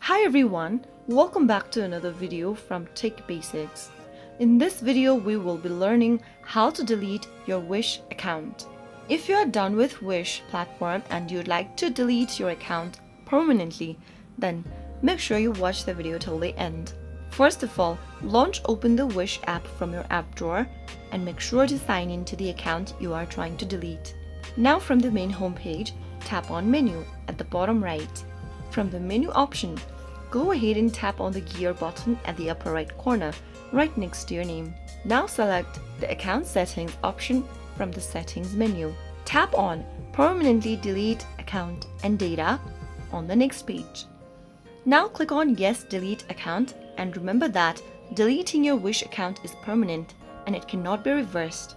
Hi everyone, welcome back to another video from Tech Basics. In this video, we will be learning how to delete your Wish account. If you are done with Wish platform and you'd like to delete your account permanently, then make sure you watch the video till the end. First of all, open the Wish app from your app drawer and make sure to sign in to the account you are trying to delete. Now from the main homepage, tap on Menu at the bottom right. From the menu option, go ahead and tap on the gear button at the upper right corner, right next to your name. Now select the Account Settings option from the Settings menu. Tap on Permanently Delete Account and Data on the next page. Now click on Yes, Delete Account, and remember that deleting your Wish account is permanent and it cannot be reversed.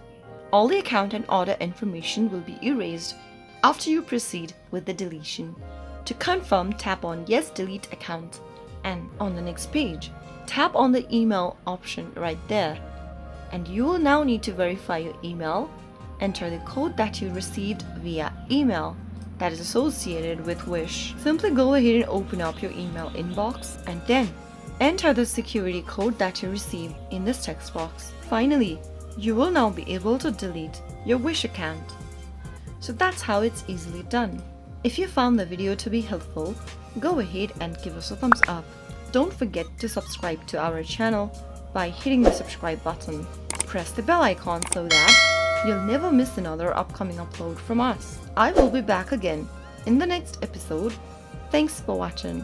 All the account and order information will be erased after you proceed with the deletion. To confirm, tap on Yes, Delete Account, and on the next page, tap on the email option right there. And you will now need to verify your email. Enter the code that you received via email that is associated with Wish. Simply go ahead and open up your email inbox and then enter the security code that you received in this text box. Finally, you will now be able to delete your Wish account. So that's how it's easily done. If you found the video to be helpful, go ahead and give us a thumbs up. Don't forget to subscribe to our channel by hitting the subscribe button. Press the bell icon so that you'll never miss another upcoming upload from us. I will be back again in the next episode. Thanks for watching.